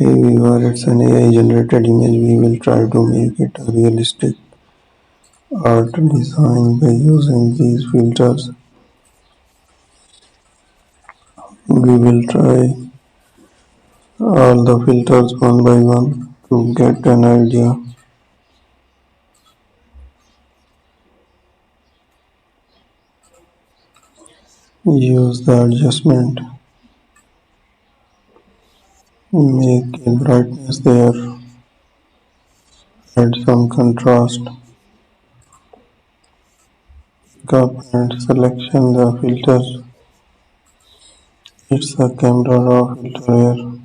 Hey viewer, it's an AI generated image. We will try to make it a realistic art design by using these filters. We will try all the filters one by one to get an idea. Use the adjustment, make a brightness there, add some contrast, cup and selection the filter. It's a camera raw filter here.